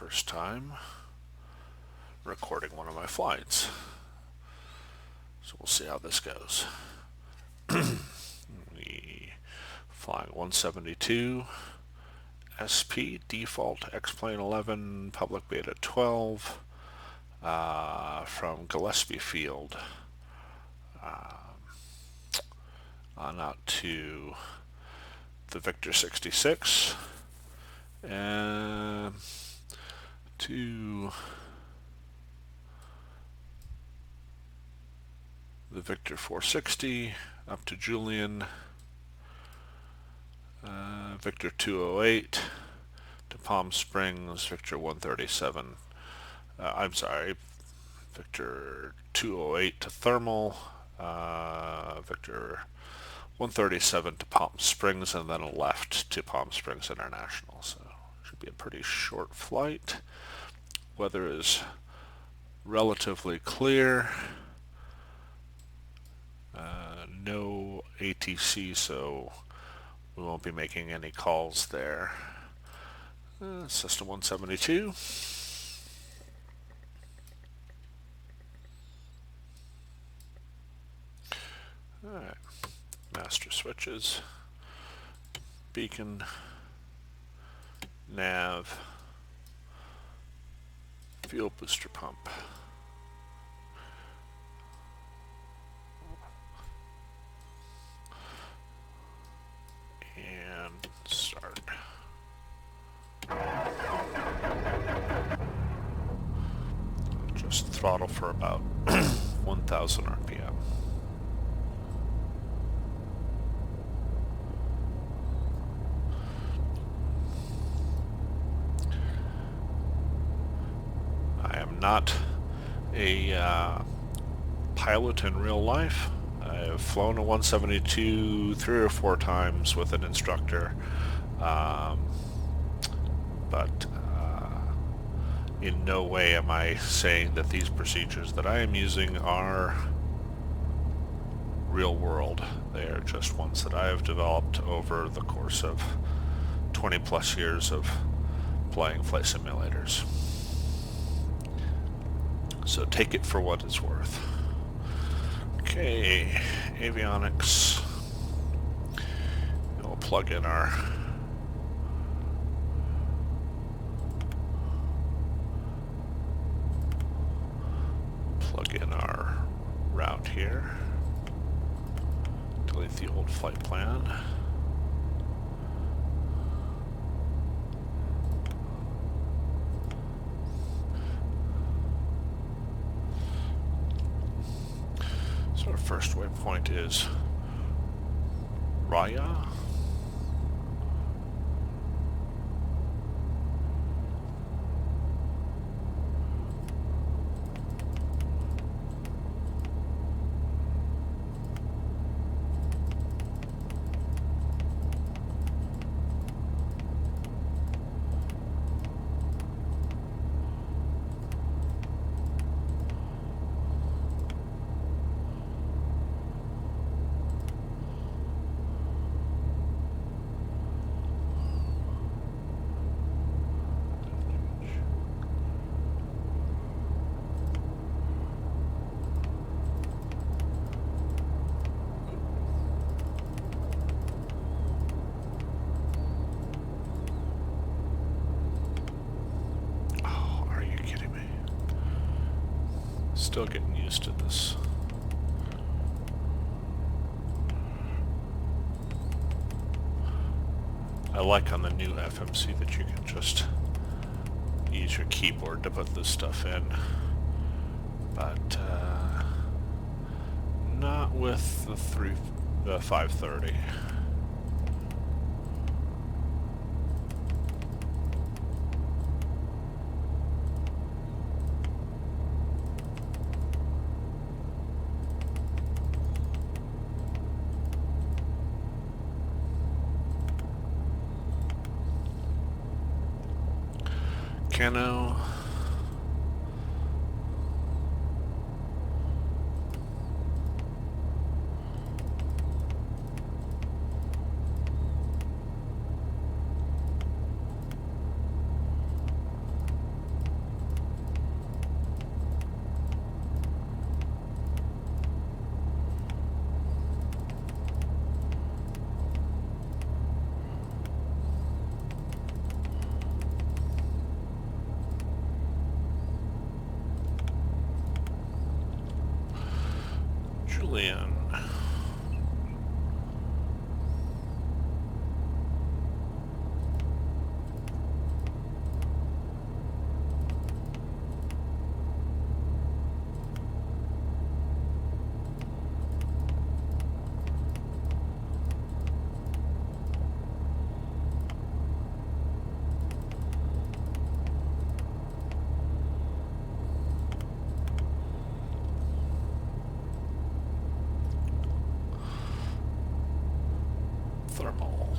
first time recording one of my flights. So we'll see how this goes. We flying 172 SP default x-plane11 public beta 12 from Gillespie Field on out to the Victor 66 and to the Victor 460 up to Julian, Victor 208 to Palm Springs, Victor 137, Victor 208 to Thermal, Victor 137 to Palm Springs, and then a left to Palm Springs International. So it should be a pretty short flight. Weather is relatively clear. No ATC, so we won't be making any calls there. System 172. Alright, master switches, beacon, nav, fuel booster pump. And start. Just throttle for about 1000 RPM. I am not a pilot in real life. I've flown a 172 3 or 4 times with an instructor, but in no way am I saying that these procedures that I am using are real world. They are just ones that I have developed over the course of 20 plus years of playing flight simulators. So take it for what it's worth. Okay, avionics. We'll plug in our route here. Delete the old flight plan. So our first waypoint is Raya. Still getting used to this. I like on the new FMC that you can just use your keyboard to put this stuff in, but not with the 530. Cano. Julian. Thermal.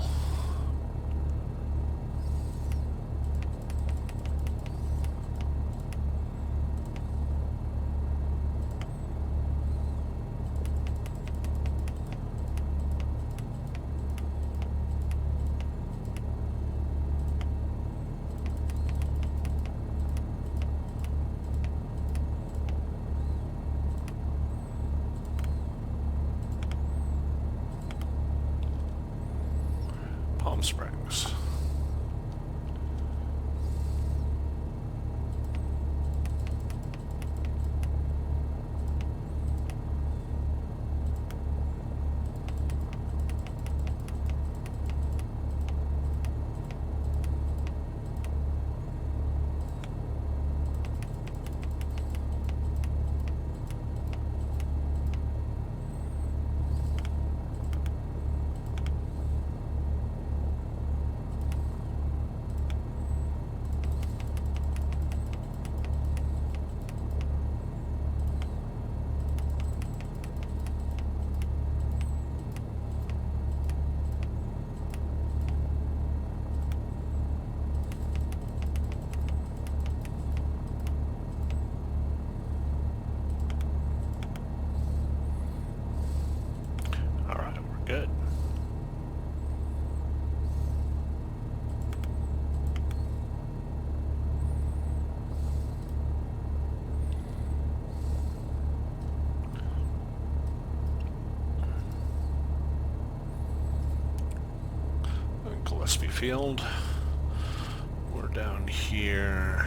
Palm Springs. Good. Gillespie Field. We're down here.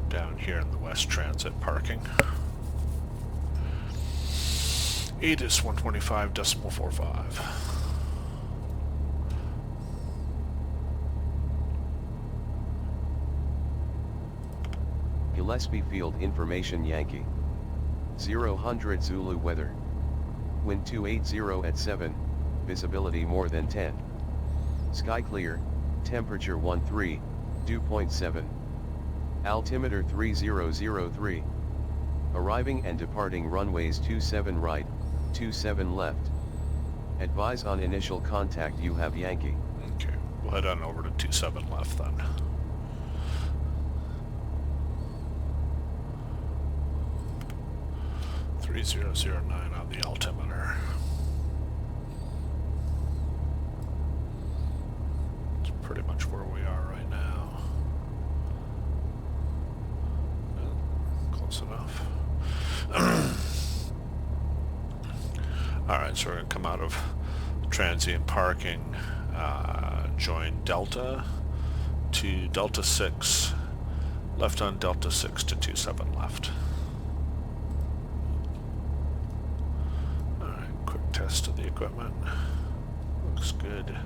Down here in the West Transit parking. 8 is 125.45. Gillespie Field Information Yankee. 000 Zulu weather. Wind 280 at 7, visibility more than 10. Sky clear, temperature 13, dew point 7. Altimeter 3003. Arriving and departing runways 27 right, 27 left. Advise on initial contact you have Yankee. Okay, we'll head on over to 27 left then. .3009 on the altimeter. It's pretty much where we are right now. Close enough. Alright, so we're going to come out of transient parking, join Delta to Delta 6, left on Delta 6 to 27 left. Alright, quick test of the equipment. Looks good.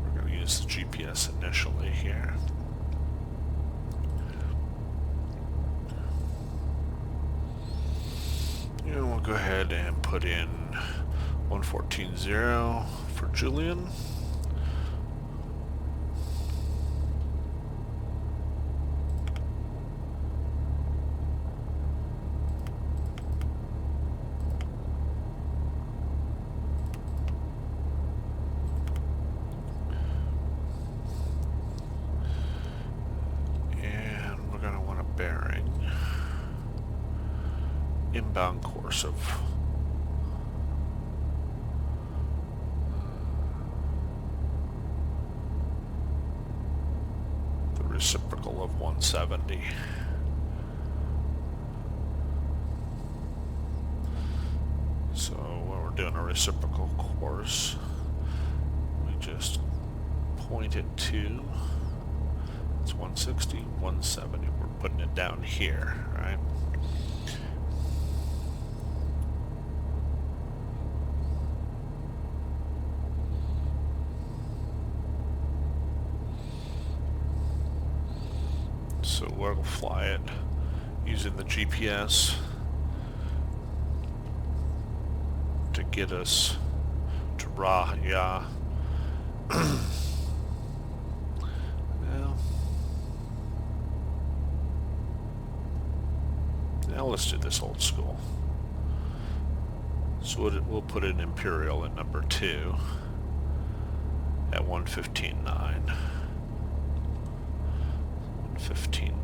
We're going to use the GPS initially here. And we'll go ahead and put in 114.0 for Julian. And we're going to want a bearing. Inbound course of the reciprocal of 170. So when we're doing a reciprocal course, we just point it to, it's 160, 170. We're putting it down here, right? So we'll fly it using the GPS to get us to Raya. Well, now let's do this old school. So we'll put in Imperial at number 2 at 115.9. 115.9.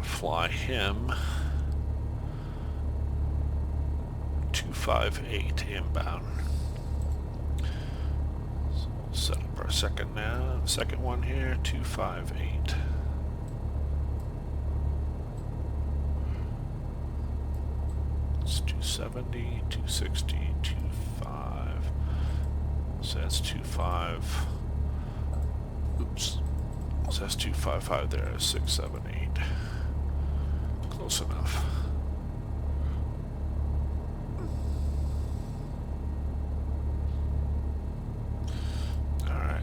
Fly him 258 inbound. So we'll set up our second one here, 258. It's 270, 260, 25. So that's 25. Oops. So that's 255 there, 678. Close enough. Alright.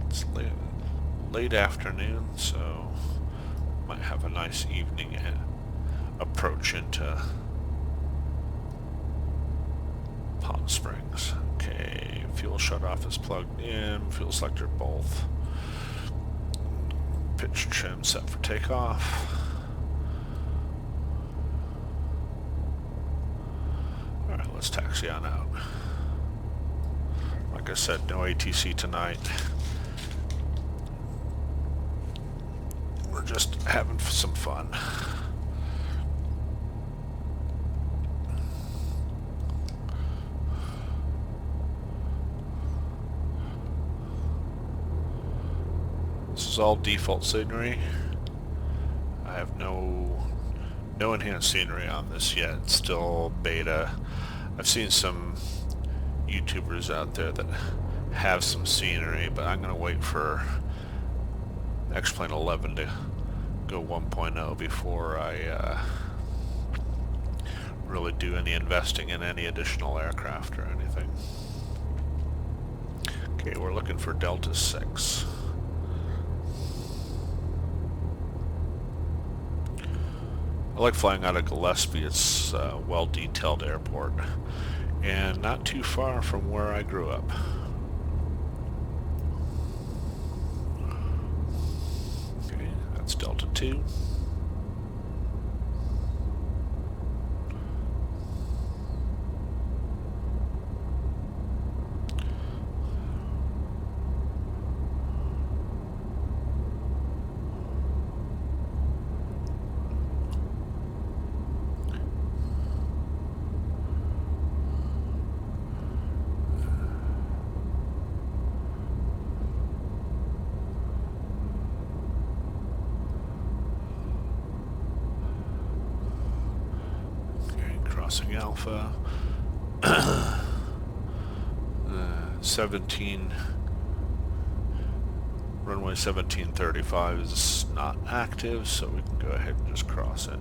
It's late afternoon, so might have a nice evening approach into Palm Springs. Okay, fuel shutoff is plugged in, fuel selector both. Pitch trim set for takeoff. Alright, let's taxi on out. Like I said, no ATC tonight. We're just having some fun. This is all default scenery. I have no enhanced scenery on this yet. It's still beta. I've seen some YouTubers out there that have some scenery, but I'm going to wait for x-plane11 to go 1.0 before I really do any investing in any additional aircraft or anything. Okay, we're looking for Delta 6. I like flying out of Gillespie. It's a well-detailed airport and not too far from where I grew up. Okay, that's Delta 2. Crossing Alpha. 17 runway 1735 is not active, so we can go ahead and just cross it.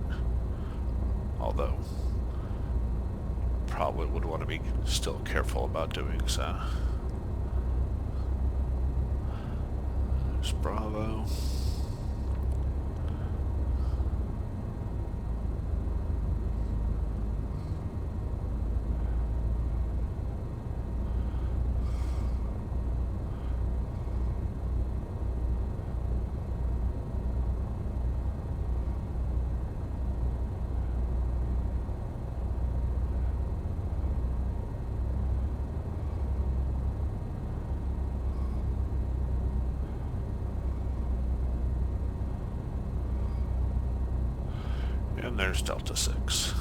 Although probably would want to be still careful about doing so. There's Bravo. And there's Delta 6.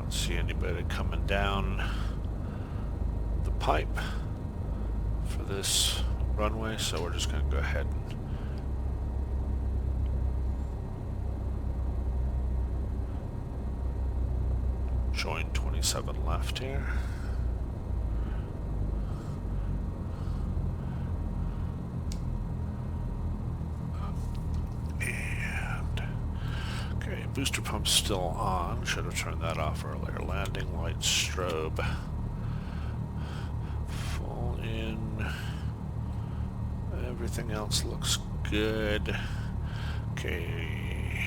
Don't see anybody coming down the pipe for this runway, so we're just going to go ahead and join 27 left here. And okay, booster pump's still on. Should have turned that off earlier. Landing light strobe. Full in. Everything else looks good. Okay.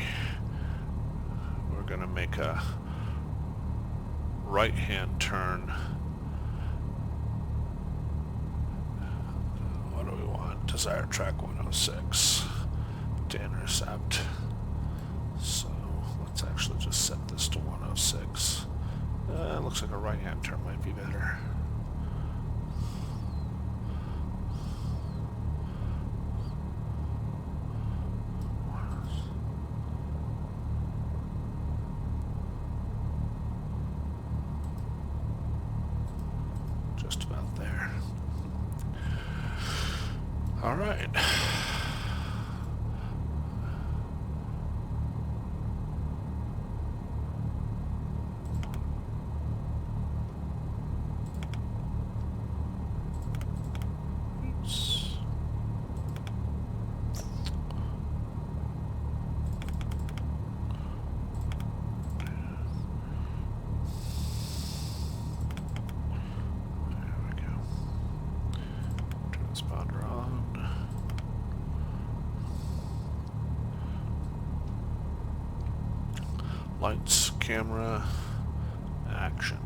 We're gonna make a right-hand turn. What do we want? Desired track 106 to intercept. So let's actually just set this to 106. Looks like a right-hand turn might be better. Just about there. All right. Oops. Transponder on. Lights, camera, action.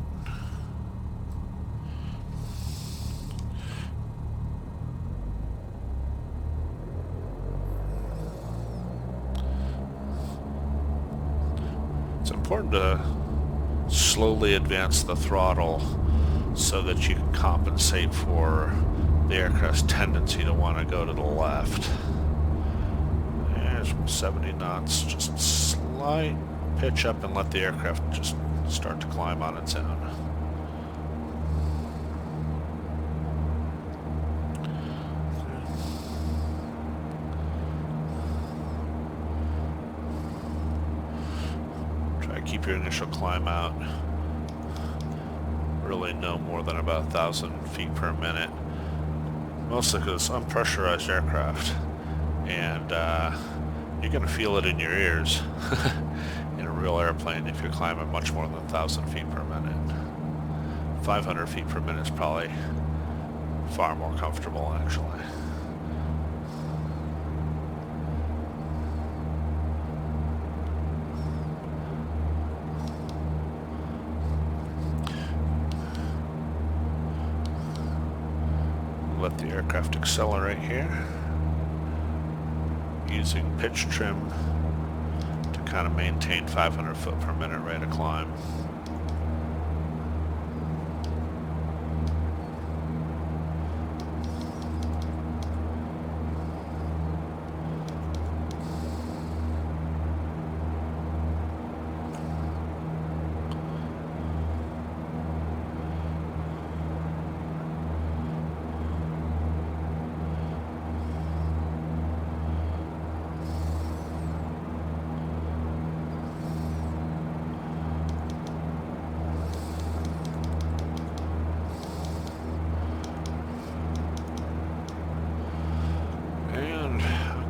It's important to slowly advance the throttle so that you can compensate for the aircraft's tendency to want to go to the left. There's 70 knots, just slight pitch up and let the aircraft just start to climb on its own. Try to keep your initial climb out really no more than about 1,000 feet per minute. Mostly because it's unpressurized aircraft, and you're going to feel it in your ears in a real airplane if you're climbing much more than 1,000 feet per minute. 500 feet per minute is probably far more comfortable, actually. Let the aircraft accelerate here using pitch trim to kind of maintain 500 foot per minute rate of climb.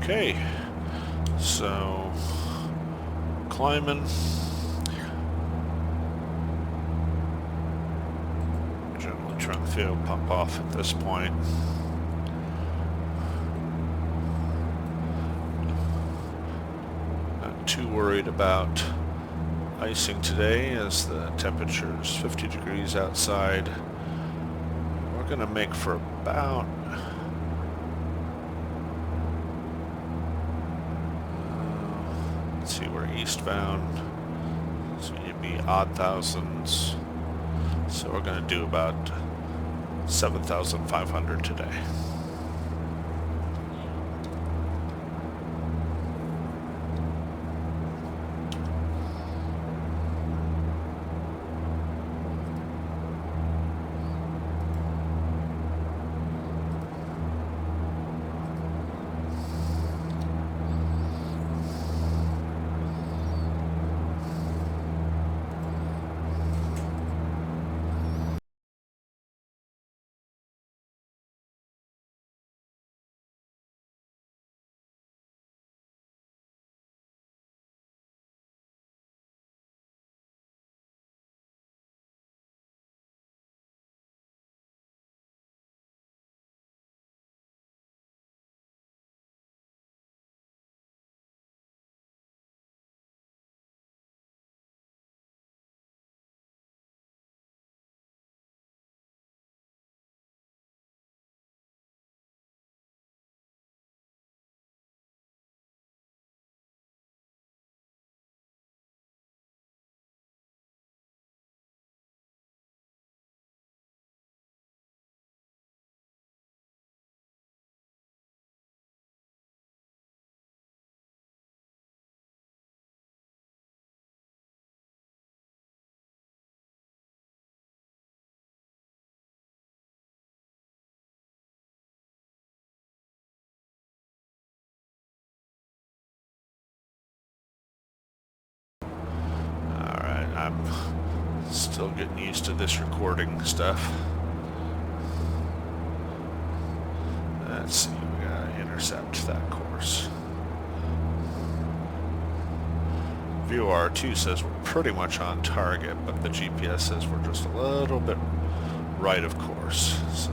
Okay, so climbing. Generally trying the fuel pump off at this point. Not too worried about icing today as the temperature is 50 degrees outside. We're going to make for about see, we're eastbound, so you'd be odd thousands, so we're going to do about 7,500 today. Still getting used to this recording stuff. Let's see, we gotta intercept that course. View R2 says we're pretty much on target, but the GPS says we're just a little bit right of course. So.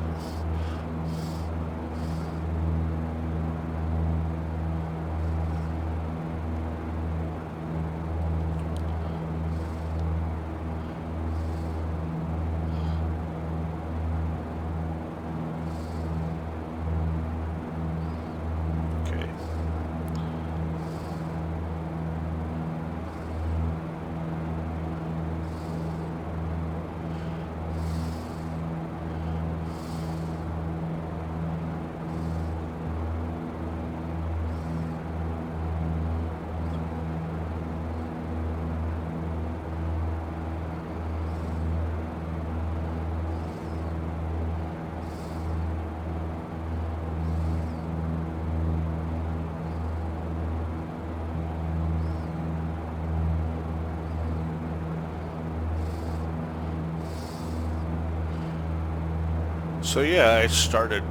So yeah, I started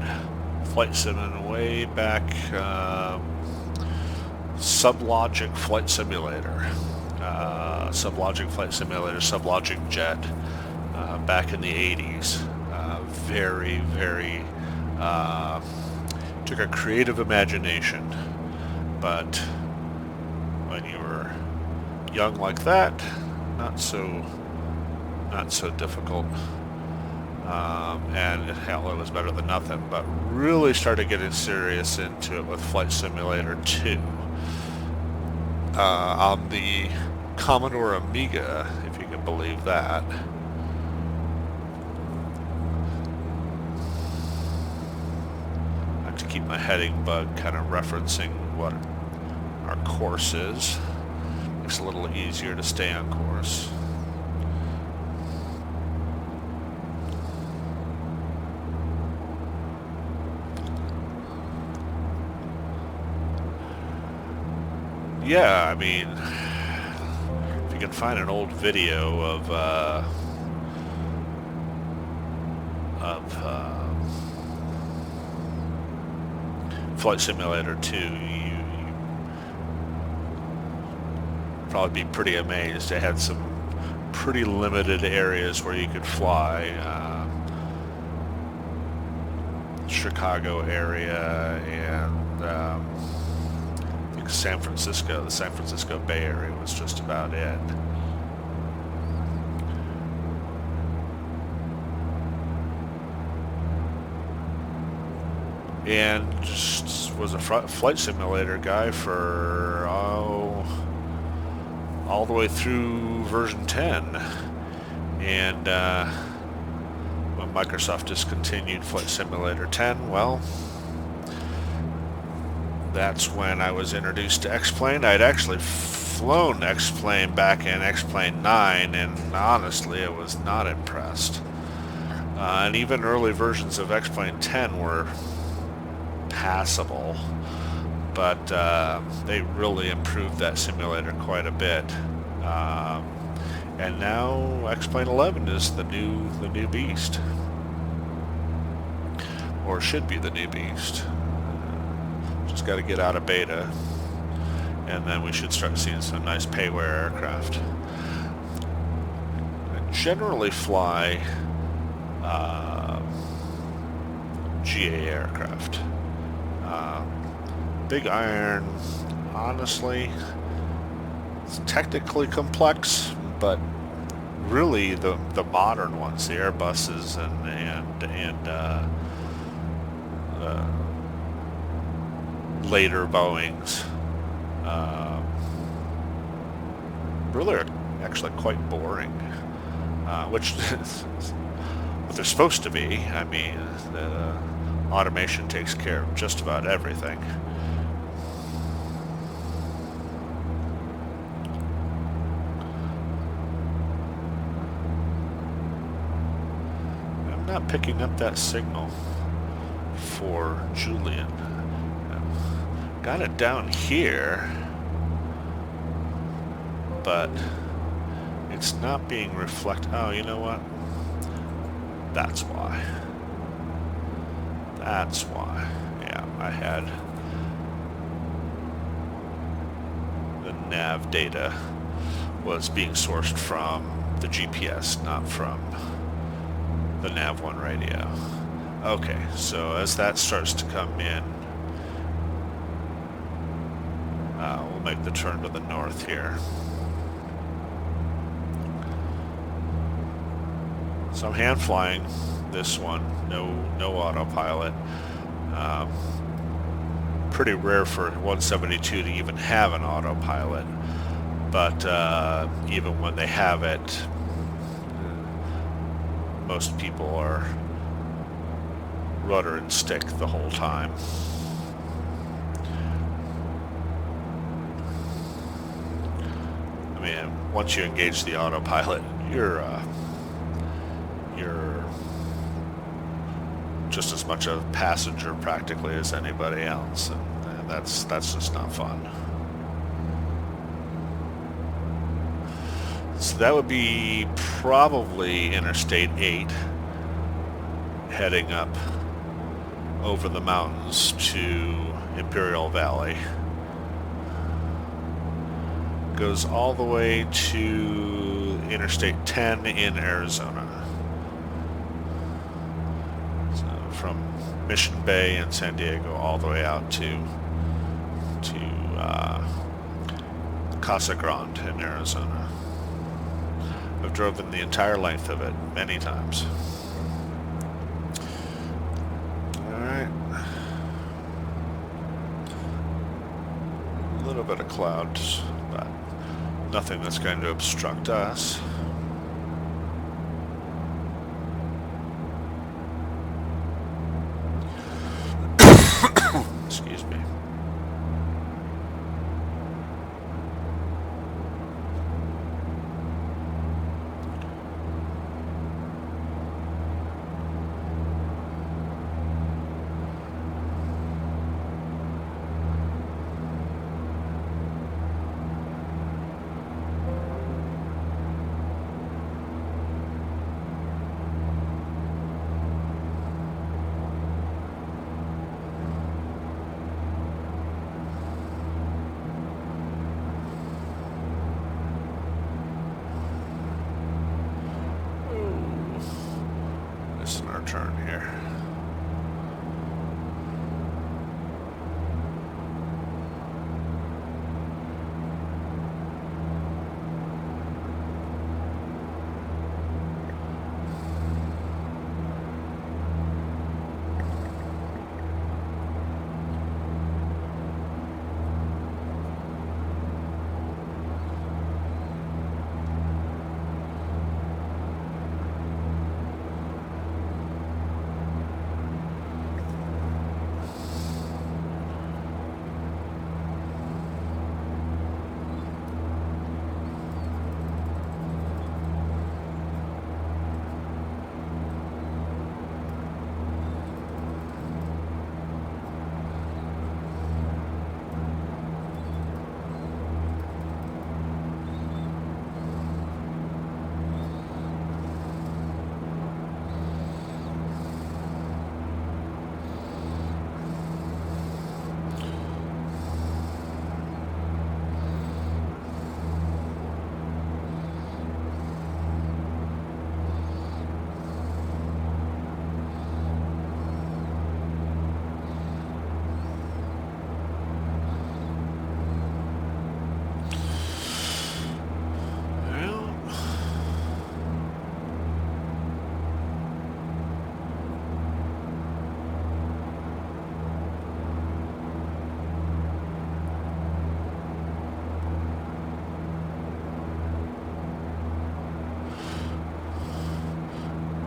flight simming way back, Sublogic Flight Simulator, Sublogic Flight Simulator, Sublogic Jet, back in the 80s. Very, took a creative imagination, but when you were young like that, not so difficult. And hell, it was better than nothing, but really started getting serious into it with Flight Simulator 2 on the Commodore Amiga, if you can believe that. I have to keep my heading bug kind of referencing what our course is. Makes it a little easier to stay on course. Yeah, I mean, if you can find an old video of Flight Simulator 2, you probably be pretty amazed. They had some pretty limited areas where you could fly. Chicago area and the San Francisco Bay Area was just about it. And just was a flight simulator guy for all the way through version 10. And when Microsoft discontinued Flight Simulator 10, well, that's when I was introduced to X-Plane. I'd actually flown X-Plane back in X-plane11, and honestly, I was not impressed. And even early versions of X-Plane 10 were passable, but they really improved that simulator quite a bit. And now X-plane11 is the new beast, or should be the new beast. Just got to get out of beta, and then we should start seeing some nice payware aircraft. I generally fly GA aircraft. Big Iron, honestly, it's technically complex, but really the modern ones, the Airbuses and later Boeings, really are actually quite boring, which is what they're supposed to be. I mean, the automation takes care of just about everything. I'm not picking up that signal for Julian. Got it down here, but it it's not being reflected. Oh, you know what? That's why. That's why. Yeah, I had the nav data was being sourced from the GPS, not from the nav1 radio. Okay, so as that starts to come in, we'll make the turn to the north here. So I'm hand flying this one, no autopilot. Pretty rare for 172 to even have an autopilot, but even when they have it, most people are rudder and stick the whole time. I mean, once you engage the autopilot, you're just as much a passenger practically as anybody else, and that's just not fun. So that would be probably Interstate 8 heading up over the mountains to Imperial Valley. Goes all the way to Interstate 10 in Arizona. So from Mission Bay in San Diego all the way out to Casa Grande in Arizona. I've driven the entire length of it many times. Alright. A little bit of clouds, but nothing that's going to obstruct us. Excuse me. Missing our turn here.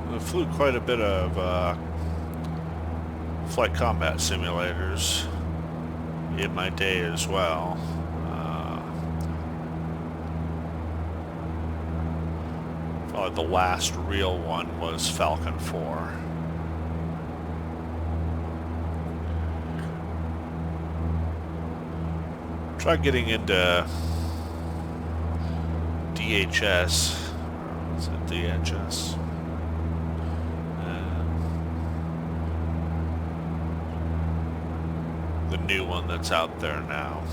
I flew quite a bit of flight combat simulators in my day as well. Probably the last real one was Falcon 4. Tried getting into DHS Is it DHS? The new one that's out there now.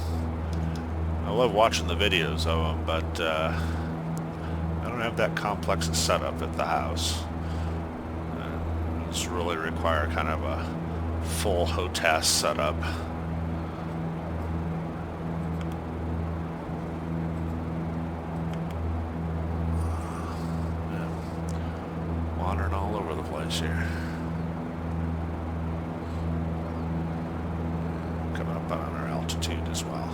I love watching the videos of them, but I don't have that complex a setup at the house. It's really require kind of a full HOTAS setup. Wandering all over the place here. Coming up on our altitude as well.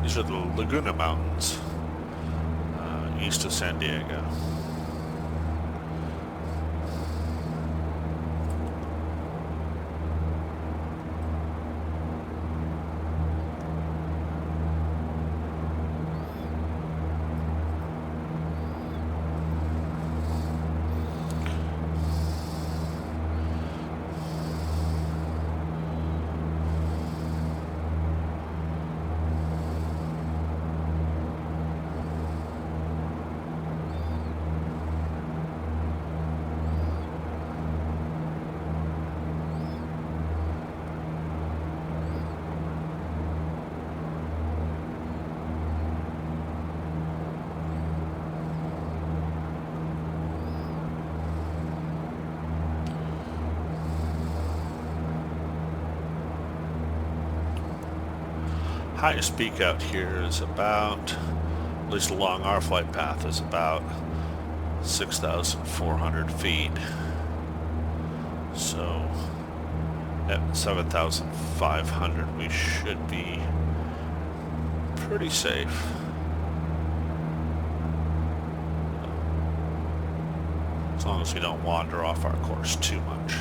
These are the Laguna Mountains, east of San Diego. Highest peak out here is about, at least along our flight path, is about 6,400 feet. So at 7,500 we should be pretty safe. As long as we don't wander off our course too much.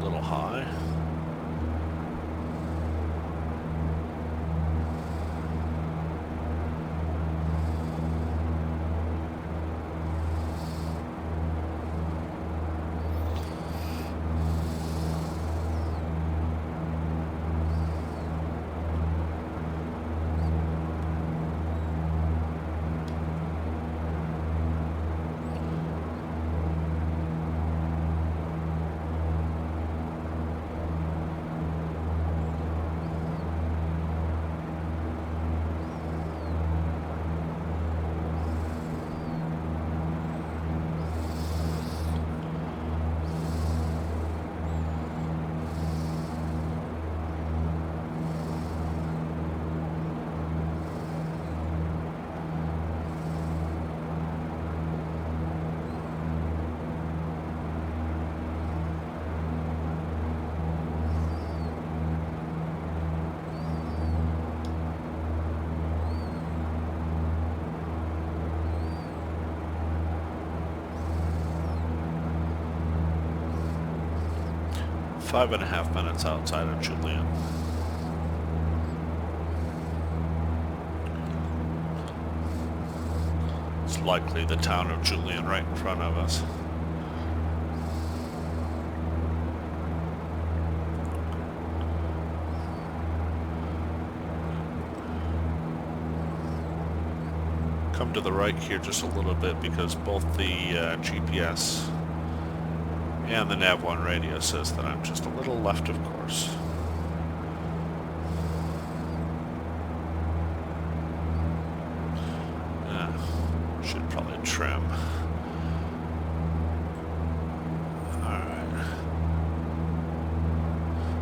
Little high. Five and a half minutes outside of Julian. It's likely the town of Julian right in front of us. Come to the right here just a little bit because both the GPS and the nav1 radio says that I'm just a little left of course. trim. Alright.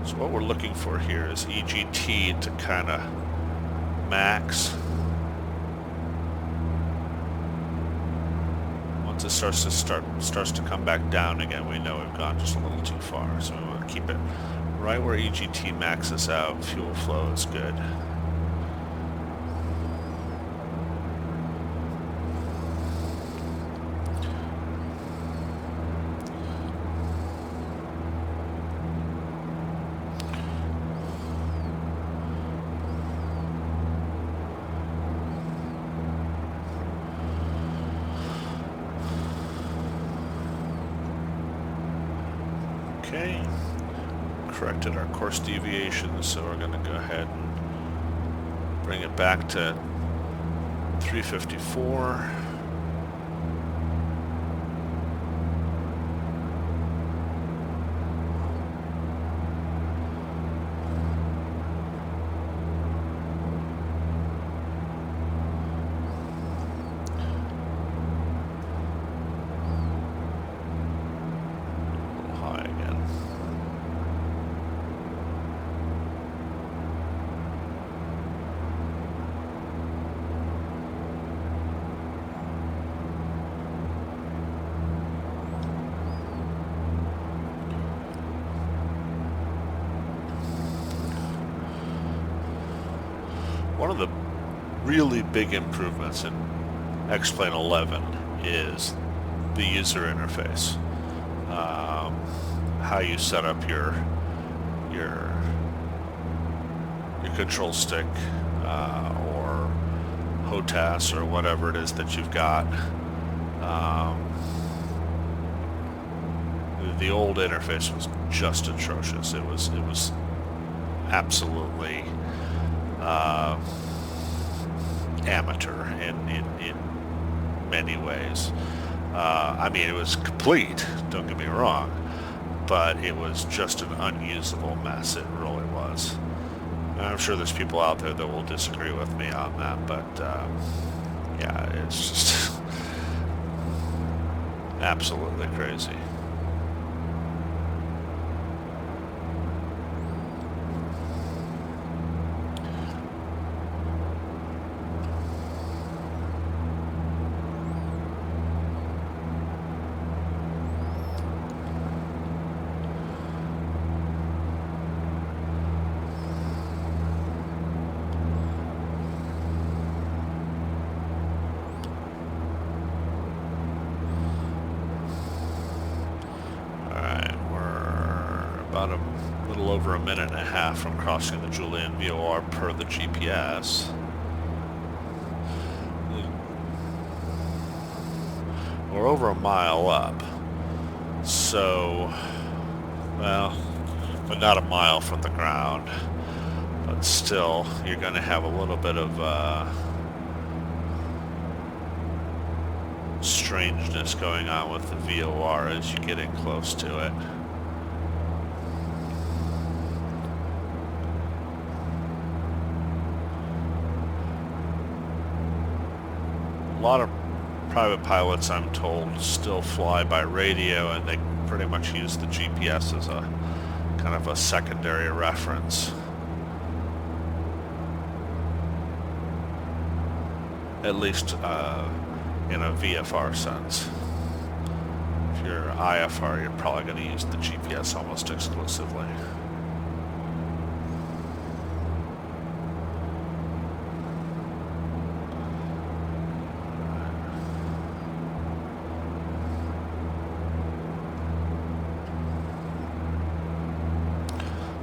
So what we're looking for here is EGT to kind of max. Once it starts to come back down again, we know we've gone just a little too far. So we want to keep it right where EGT maxes out. Fuel flow is good. Okay, corrected our course deviations, so we're going to go ahead and bring it back to 354. One of the really big improvements in x-plane11 is the user interface. How you set up your control stick or HOTAS or whatever it is that you've got. The old interface was just atrocious. It was absolutely amateur in many ways. I mean, it was complete, don't get me wrong, but it was just an unusable mess. It really was. And I'm sure there's people out there that will disagree with me on that, but yeah, it's just absolutely crazy. About a little over a minute and a half from crossing the Julian VOR per the GPS. We're over a mile up, so, well, but not a mile from the ground, but still, you're going to have a little bit of strangeness going on with the VOR as you get in close to it. A lot of private pilots, I'm told, still fly by radio, and they pretty much use the GPS as a kind of a secondary reference. At least in a VFR sense. If you're IFR, you're probably going to use the GPS almost exclusively.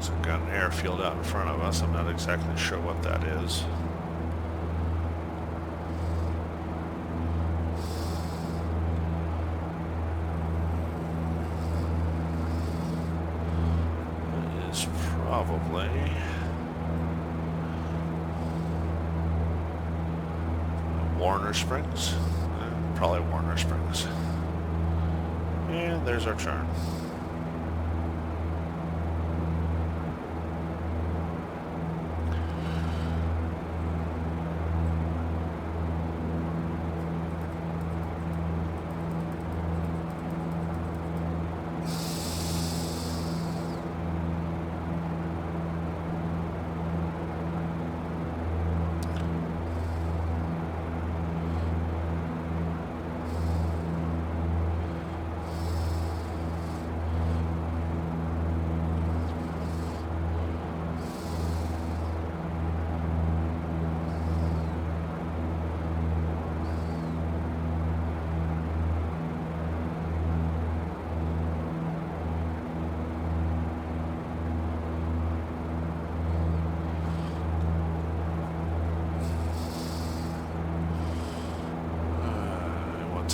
So we've got an airfield out in front of us. I'm not exactly sure what that is. It is probably Warner Springs. Probably Warner Springs. And there's our turn.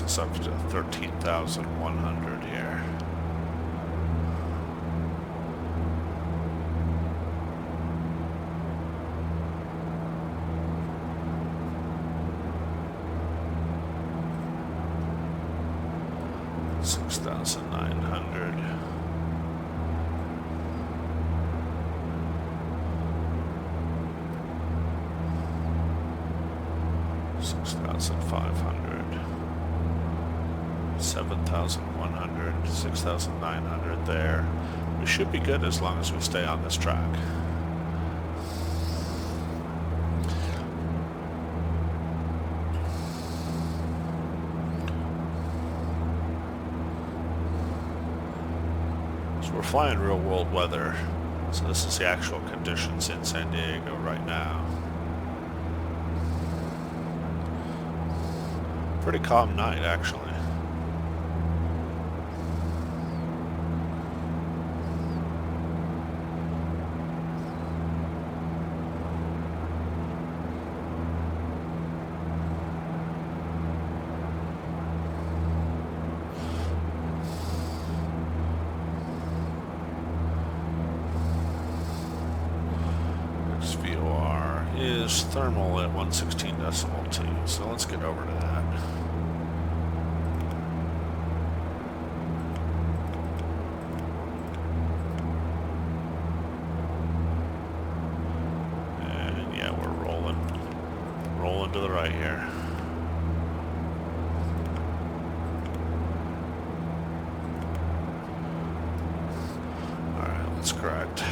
gets us up to 13,100 here. There. We should be good as long as we stay on this track. So we're flying real world weather. So this is the actual conditions in San Diego right now. Pretty calm night, actually. Is thermal at 116.2, so let's get over to that. And yeah, we're rolling to the right here. Alright, let's correct.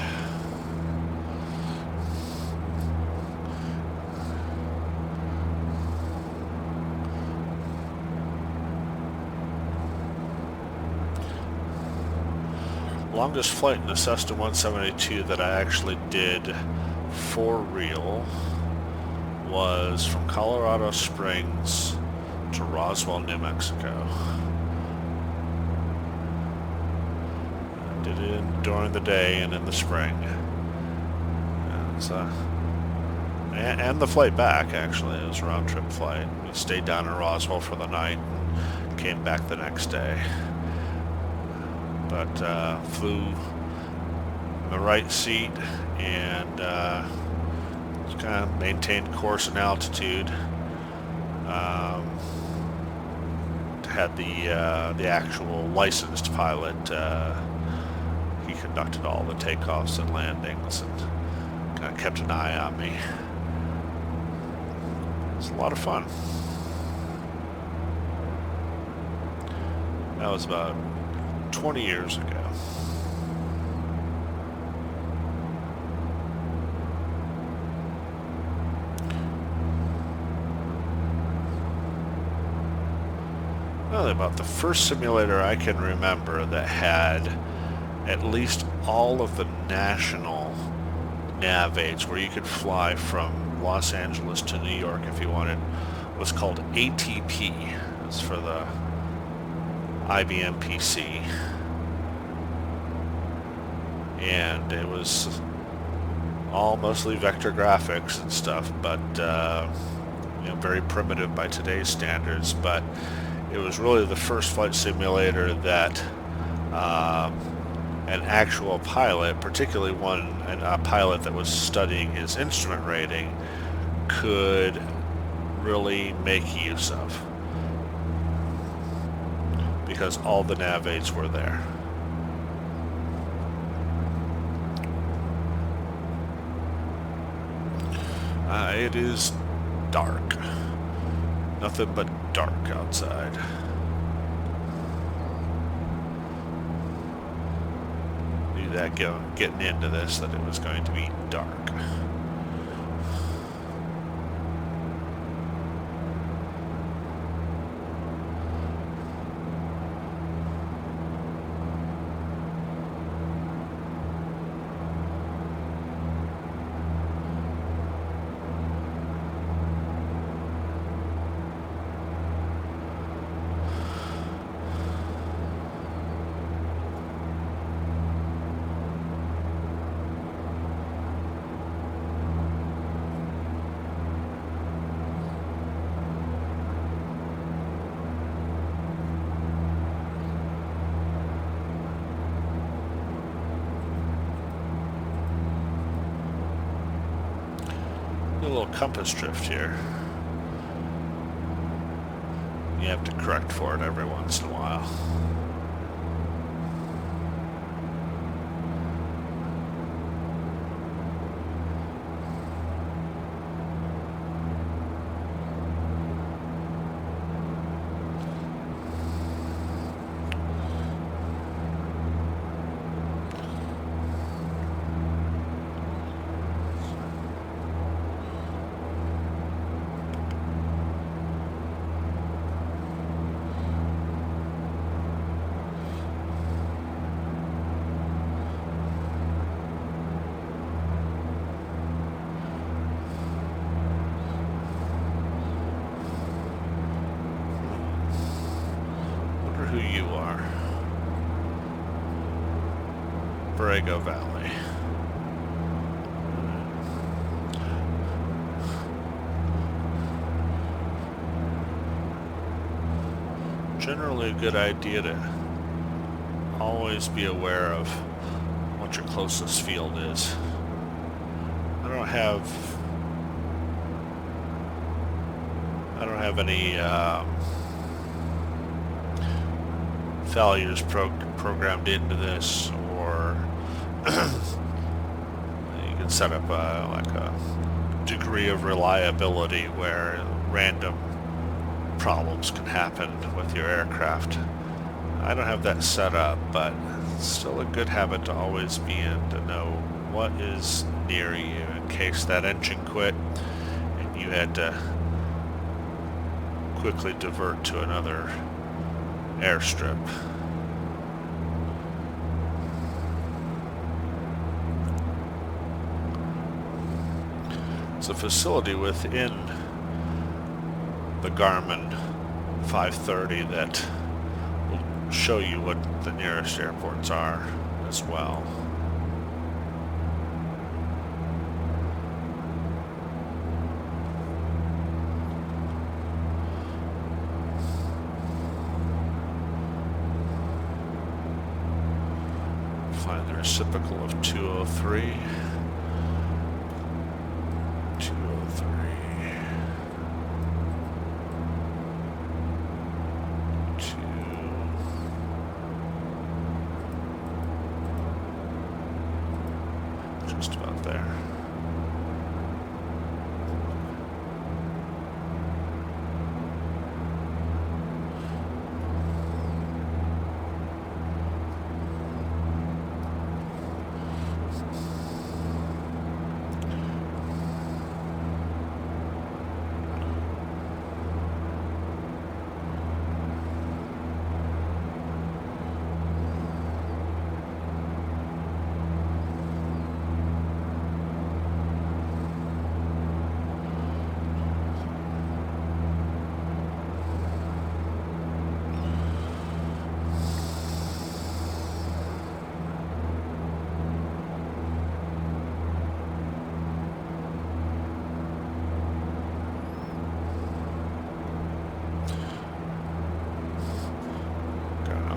Longest flight in a Cessna 172 that I actually did for real was from Colorado Springs to Roswell, New Mexico. I did it during the day and in the spring. And the flight back, actually. It was a round-trip flight. We stayed down in Roswell for the night and came back the next day. But flew in the right seat and just kind of maintained course and altitude. Had the actual licensed pilot. He conducted all the takeoffs and landings and kind of kept an eye on me. It's a lot of fun. That was about 20 years ago. Well, about the first simulator I can remember that had at least all of the national nav aids where you could fly from Los Angeles to New York if you wanted was called ATP. It's for the IBM PC, and it was all mostly vector graphics and stuff, but very primitive by today's standards. But it was really the first flight simulator that an actual pilot, particularly a pilot that was studying his instrument rating, could really make use of, because all the nav aids were there. It is dark. Nothing but dark outside. Knew that getting into this, that it was going to be dark. a little compass drift here. You have to correct for it every once in a while. Who you are. Borrego Valley. Generally a good idea to always be aware of what your closest field is. I don't have any failures programmed into this, or you can set up like a degree of reliability where random problems can happen with your aircraft. I don't have that set up, but it's still a good habit to always be in, to know what is near you in case that engine quit and you had to quickly divert to another airstrip. It's a facility within the Garmin 530 that will show you what the nearest airports are as well. Find the reciprocal of 203. 203. Just about there.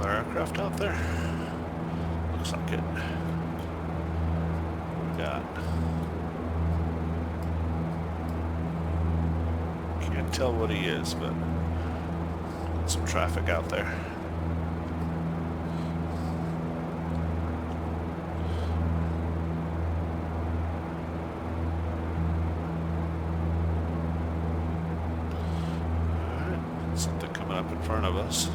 Aircraft out there? Looks like it. We got. Can't tell what he is, but some traffic out there. Alright, something coming up in front of us.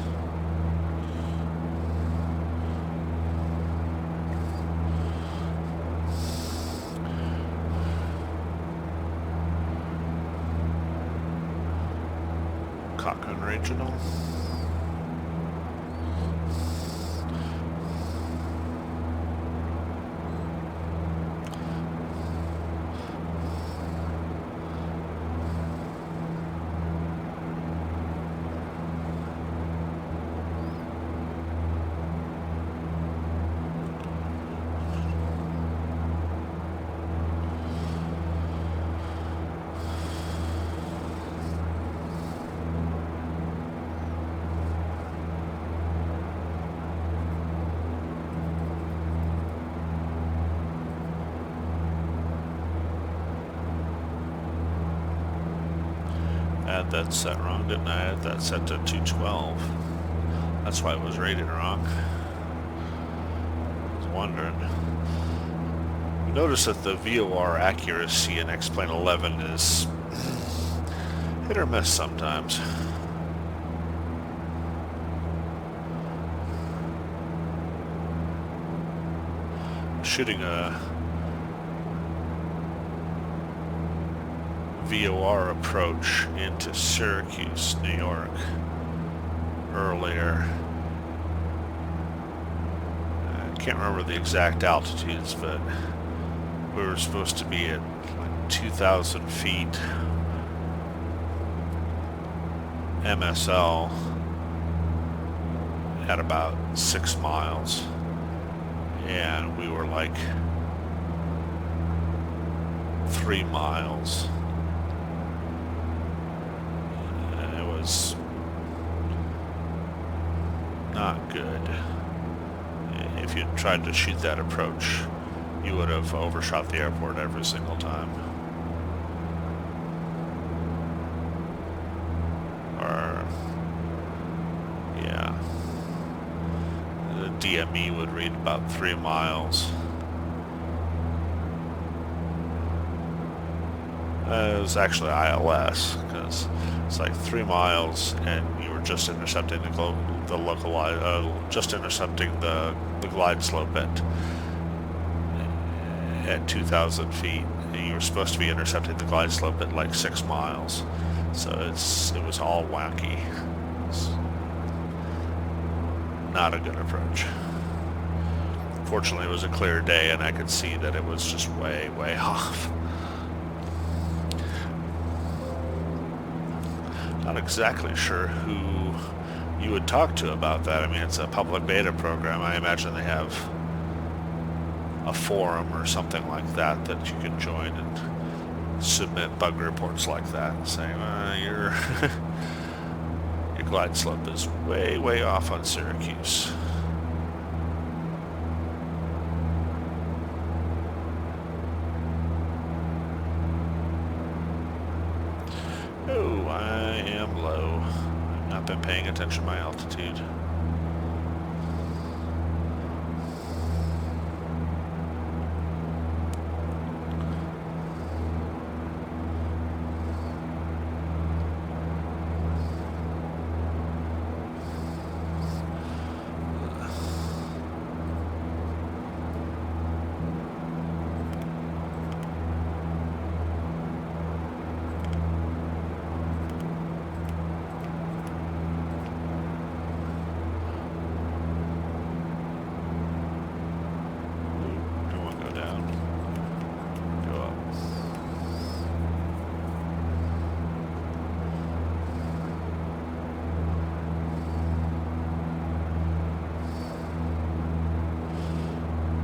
Cochrane Regional. had that set wrong, didn't I? I had that set to 212. That's why it was rated wrong. I was wondering. You notice that the VOR accuracy in x-plane11 is hit or miss sometimes. Shooting a VOR approach into Syracuse, New York earlier. I can't remember the exact altitudes, but we were supposed to be at like 2,000 feet MSL at about 6 miles. And we were like 3 miles. And it was not good. If you tried to shoot that approach, you would have overshot the airport every single time. Or, yeah. The DME would read about 3 miles. It was actually ILS, because it's like 3 miles, and you were just intercepting the glide slope at 2,000 feet, and you were supposed to be intercepting the glide slope at like 6 miles. So it was all wacky. It's not a good approach. Fortunately, it was a clear day, and I could see that it was just way, way off. Not exactly sure who you would talk to about that. I mean, it's a public beta program. I imagine they have a forum or something like that that you can join and submit bug reports like that, saying your your glide slope is way, way off on Syracuse. Oh, I am low. I've not been paying attention to my altitude.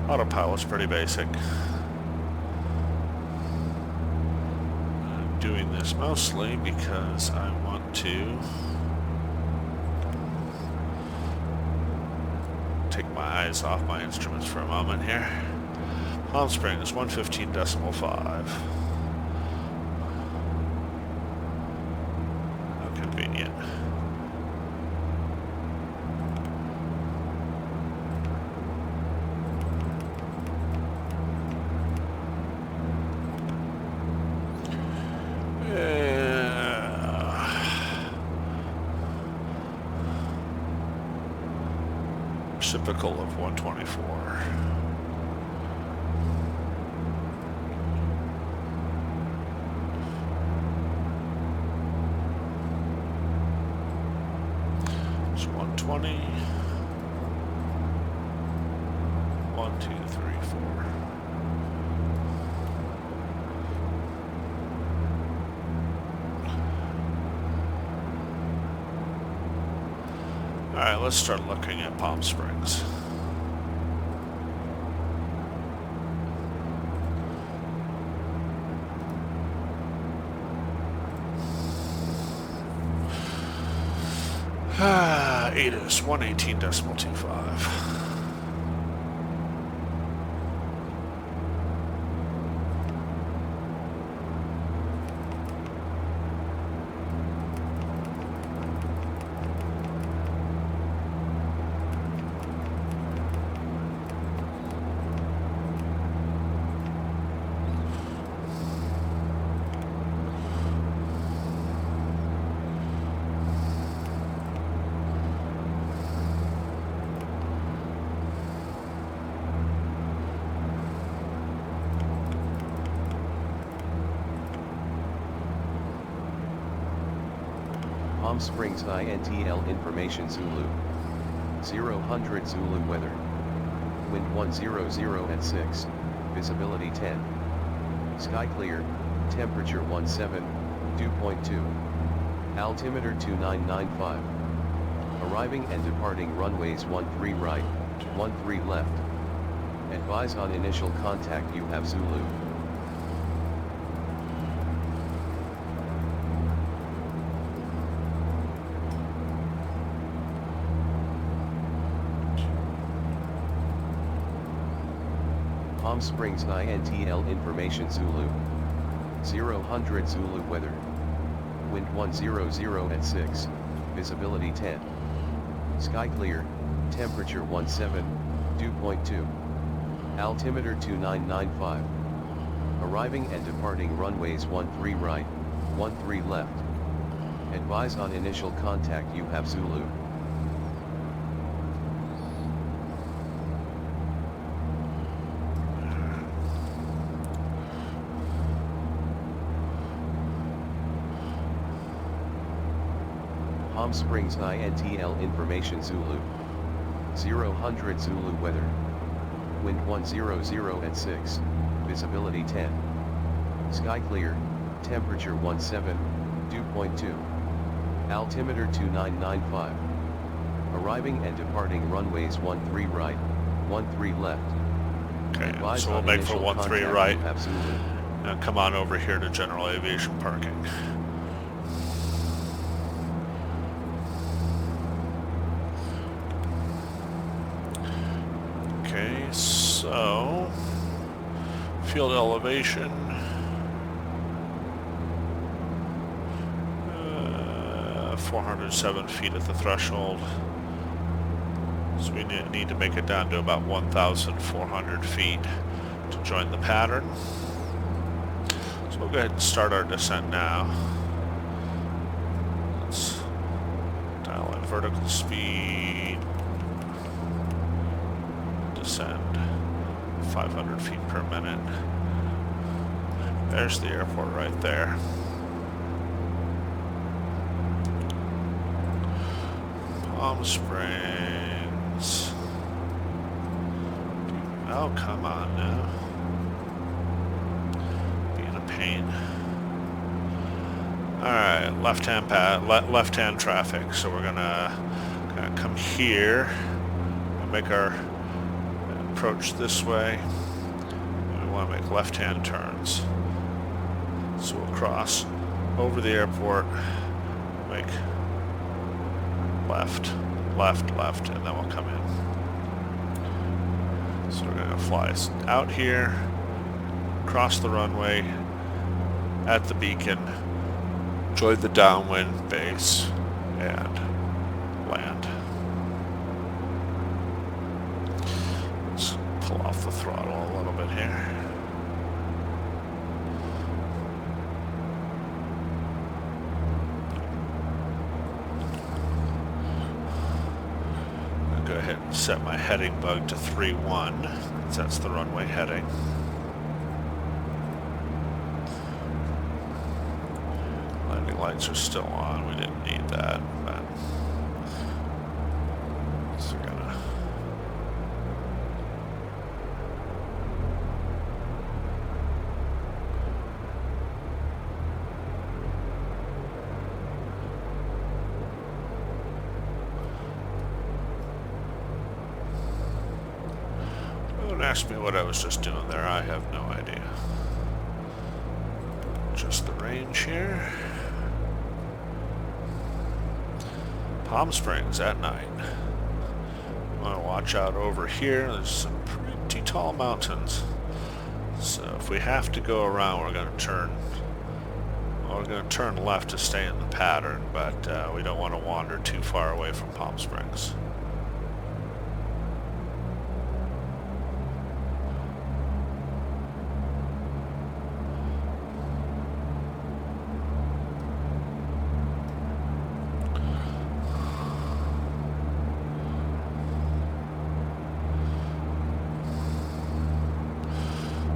Autopilot's pretty basic. I'm doing this mostly because I want to take my eyes off my instruments for a moment here. Palm Springs, 115.5. How convenient. Reciprocal of 124. It's 120. 1, 2, 3, 4. Alright, let's start looking at Palm Springs. ATIS 118.25. Palm Springs INTL information Zulu. 000 Zulu weather. Wind 100 at 6, visibility 10. Sky clear, temperature 17, dew point 2. Altimeter 2995. Arriving and departing runways 13 right, 13 left. Advise on initial contact you have Zulu. Palm Springs INTL information Zulu. 000 Zulu weather. Wind 100 at 6, visibility 10. Sky clear, temperature 17, dew point 2. Altimeter 2995. Arriving and departing runways 13 right, 13 left. Advise on initial contact you have Zulu. Palm Springs INTL information Zulu. 000 Zulu weather. Wind 100 at 6, visibility 10. Sky clear, temperature 17, dew point 2. Altimeter 2995. Arriving and departing runways 13 right, 13 left. Okay, Advise so we'll on make for initial 13 contact right. you have Zulu. Now come on over here to general aviation parking. Okay, so field elevation 407 feet at the threshold. So we need to make it down to about 1,400 feet to join the pattern. So we'll go ahead and start our descent now. Let's dial in vertical speed. Descend 500 feet per minute. There's the airport right there. Palm Springs. Oh, come on now. Being a pain. Alright, left-hand traffic. So we're gonna come here and make our approach this way, and we want to make left-hand turns. So we'll cross over the airport, make left, left, left, and then we'll come in. So we're going to fly out here, cross the runway at the beacon, join the downwind base, and land. Pull off the throttle a little bit here. I'll go ahead and set my heading bug to 3-1, since that's the runway heading. Landing lights are still on, we didn't need that, but so we're gonna don't ask me what I was just doing there, I have no idea. Just the range here. Palm Springs at night. I want to watch out over here, there's some pretty tall mountains. So if we have to go around, we're going to turn left to stay in the pattern, but we don't want to wander too far away from Palm Springs.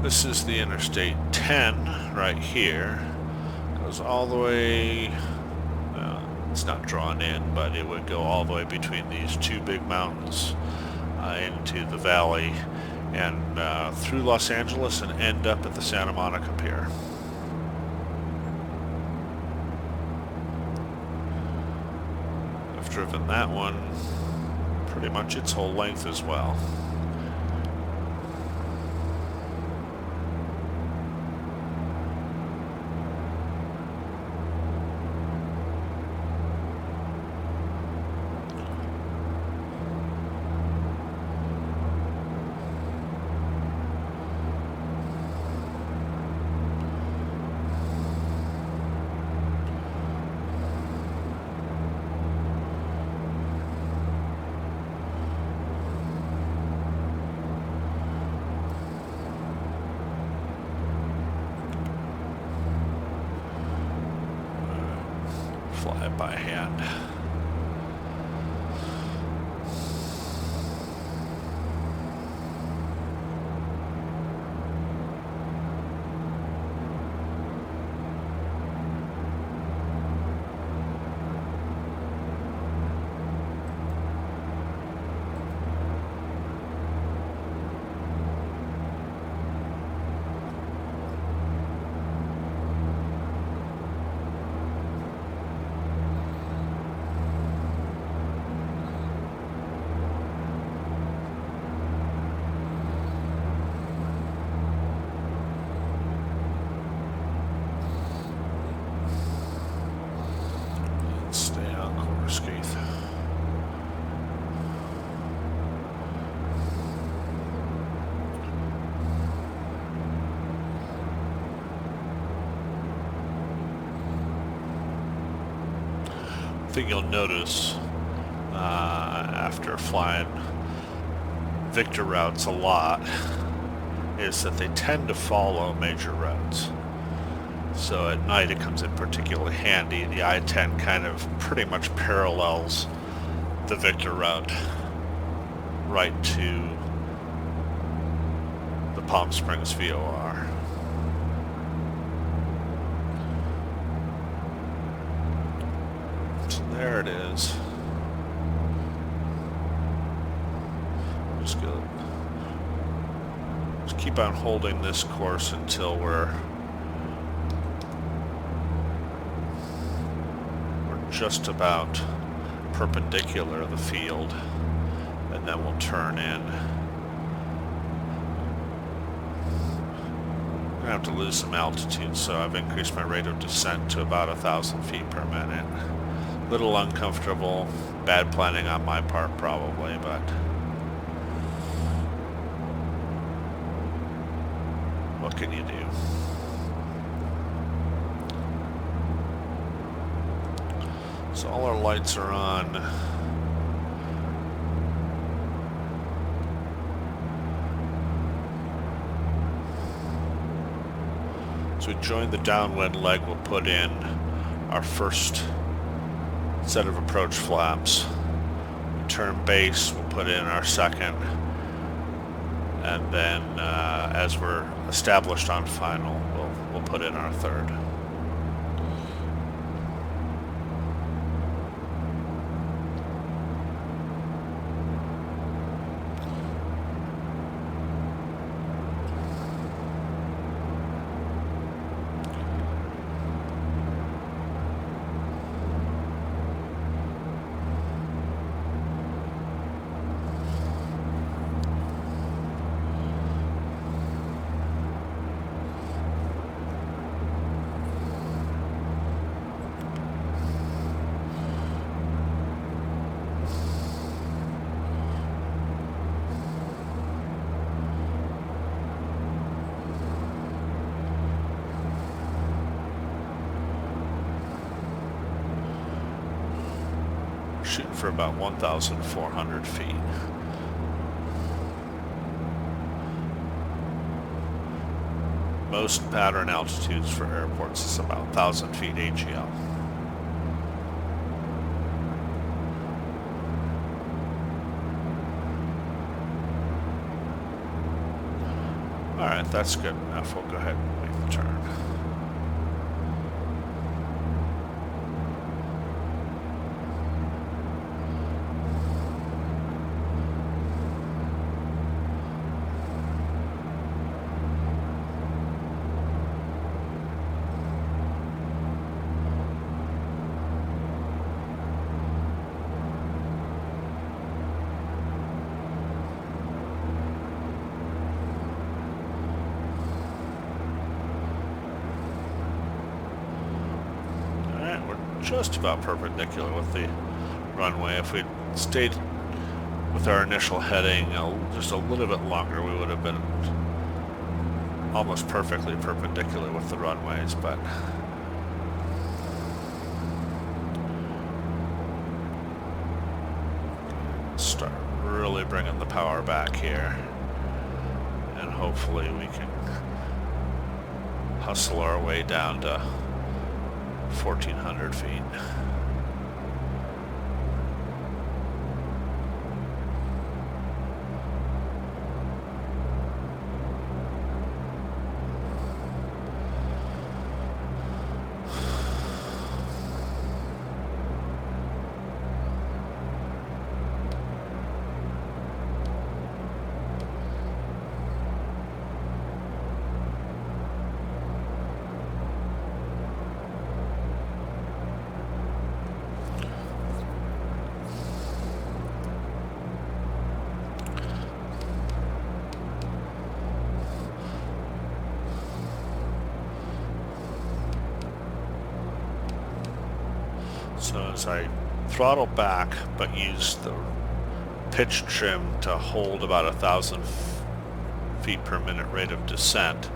This is the Interstate 10 right here. Goes all the way It's not drawn in, but it would go all the way between these two big mountains into the valley and through Los Angeles and end up at the Santa Monica Pier. I've driven that one pretty much its whole length as well. Fly it by hand. Stay on course, Keith. I think you'll notice after flying Victor routes a lot is that they tend to follow major roads. So at night it comes in particularly handy. The I-10 kind of pretty much parallels the Victor route right to the Palm Springs VOR. So there it is. Just keep on holding this course until we're just about perpendicular to the field, and then we'll turn in. I'm gonna have to lose some altitude, so I've increased my rate of descent to about 1,000 feet per minute. Little uncomfortable, bad planning on my part probably, but what can you do? So all our lights are on. So we join the downwind leg, we'll put in our first set of approach flaps. We turn base, we'll put in our second. And then as we're established on final, we'll put in our third. Shooting for about 1,400 feet. Most pattern altitudes for airports is about 1,000 feet AGL. Alright, that's good enough. We'll go ahead and make the turn. just about perpendicular with the runway. If we'd stayed with our initial heading just a little bit longer, we would have been almost perfectly perpendicular with the runways, but start really bringing the power back here, and hopefully we can hustle our way down to 1,400 feet. So as I throttle back but use the pitch trim to hold about 1,000 feet per minute rate of descent,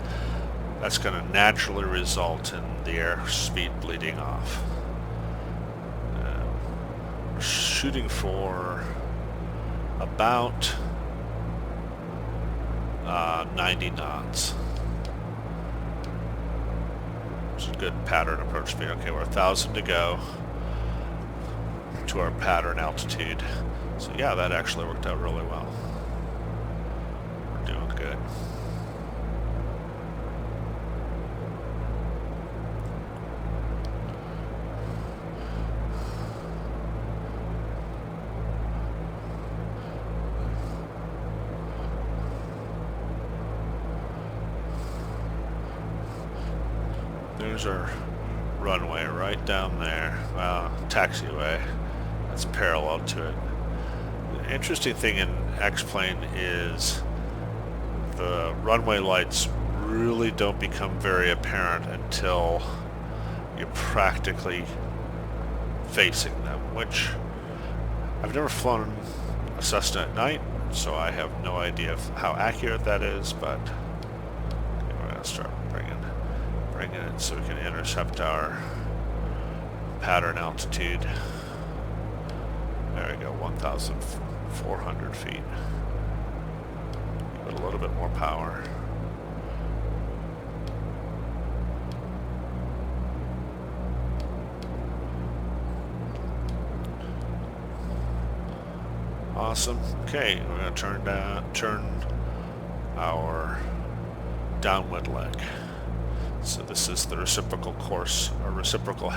that's going to naturally result in the airspeed bleeding off. We're shooting for about 90 knots. It's a good pattern approach speed. Okay, we're 1,000 to go to our pattern altitude. So yeah, that actually worked out really well. We're doing good. There's our runway right down there. Taxiway. That's parallel to it. The interesting thing in X-plane is the runway lights really don't become very apparent until you're practically facing them, which I've never flown a Cessna at night, so I have no idea how accurate that is, but okay, we're going to start bringing it so we can intercept our pattern altitude. There we go, 1,400 feet. Give it a little bit more power. Awesome. Okay, we're going to turn our downwind leg. So this is the reciprocal course, or reciprocal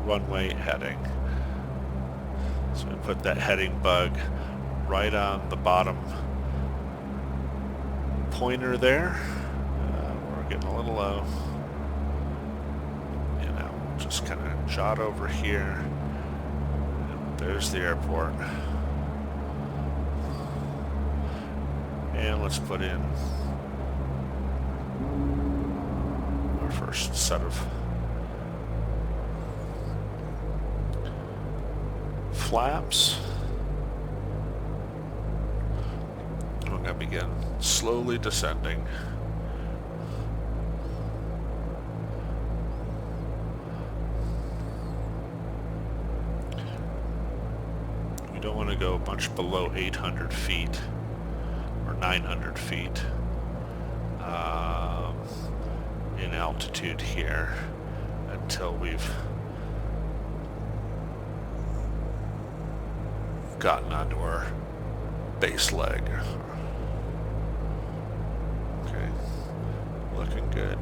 runway heading. So we put that heading bug right on the bottom pointer there. We're getting a little low. And now we'll just kind of jot over here. And there's the airport. And let's put in our first set of flaps. We're going to begin slowly descending. We don't want to go much below 800 feet or 900 feet in altitude here until we've gotten onto our base leg. Okay, looking good.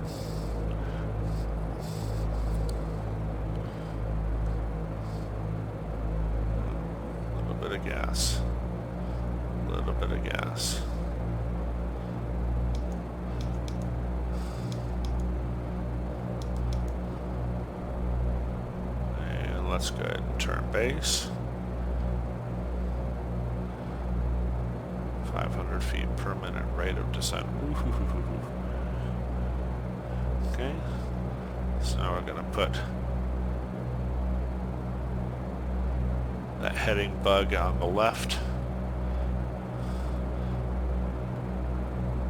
A little bit of gas. A little bit of gas. And let's go ahead and turn base. 500 feet per minute rate of descent. Okay, so now we're going to put that heading bug on the left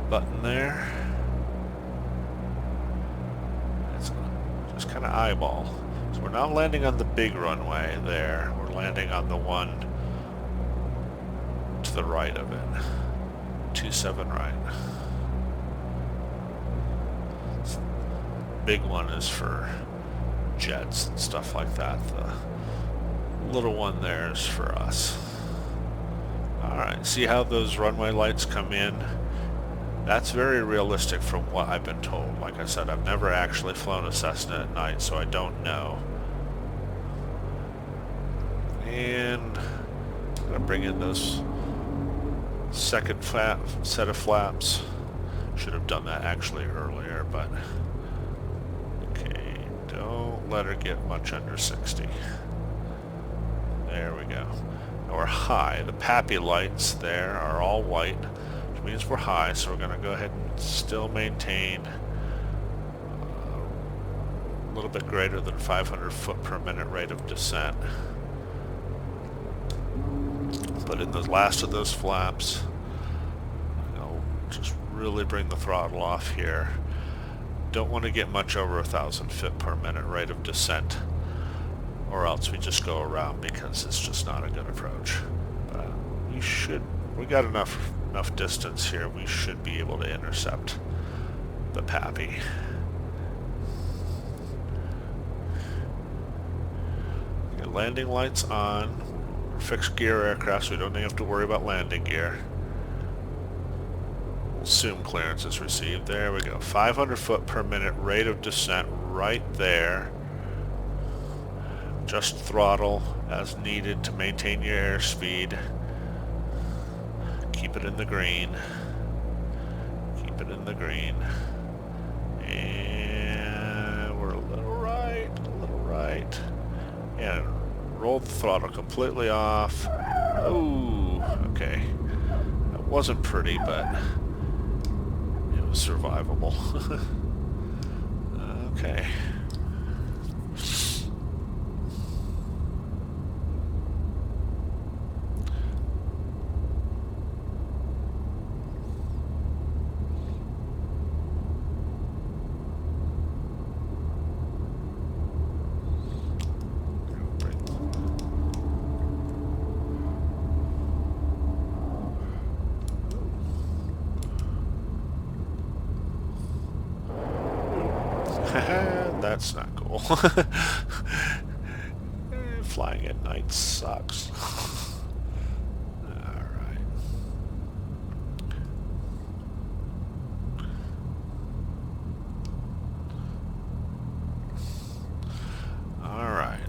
button there. It's just kind of eyeball. So we're not landing on the big runway there. We're landing on the one to the right of it. 27 right. So big one is for jets and stuff like that. The little one there is for us. Alright, see how those runway lights come in? That's very realistic from what I've been told. Like I said, I've never actually flown a Cessna at night, so I don't know. And I'm going to bring in those second set of flaps. Should have done that actually earlier, but okay, don't let her get much under 60. There we go. Now we're high. The PAPI lights there are all white, which means we're high, so we're going to go ahead and still maintain a little bit greater than 500 foot per minute rate of descent. But in the last of those flaps, I'll just really bring the throttle off here. Don't want to get much over 1,000 foot per minute rate of descent, or else we just go around because it's just not a good approach. But we got enough distance here. We should be able to intercept the PAPI. Landing lights on. Fixed gear aircraft, so we don't have to worry about landing gear. We'll assume clearance is received. There we go. 500 foot per minute rate of descent right there. Just throttle as needed to maintain your airspeed. Keep it in the green. Keep it in the green. And we're a little right, and roll the throttle completely off. Oh, okay. That wasn't pretty, but it was survivable. Okay. That's not cool. Flying at night sucks. Alright. Alright.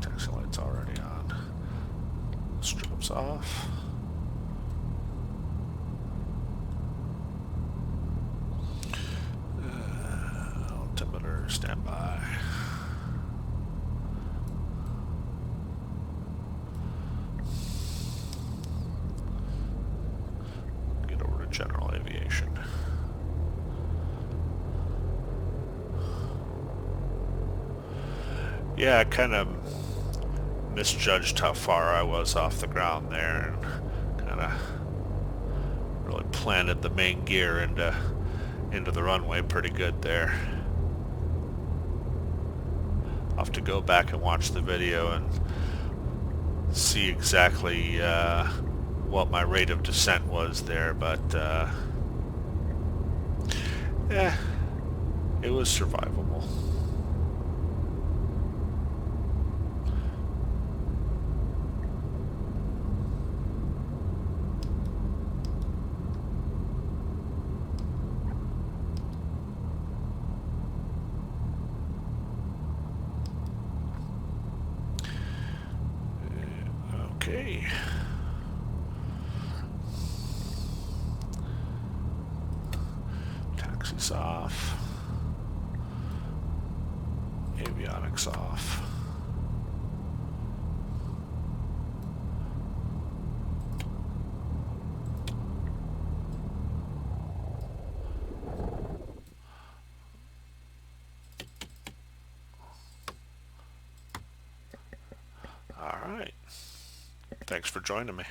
Taxi light's already on. Strips off. Altimeter standby. Get over to general aviation. Yeah, I kind of misjudged how far I was off the ground there, and kind of really planted the main gear into the runway pretty good there. I'll have to go back and watch the video and see exactly what my rate of descent was there, but yeah, it was survivable. Okay. Taxi's off. Avionics off. right. Thanks for joining me.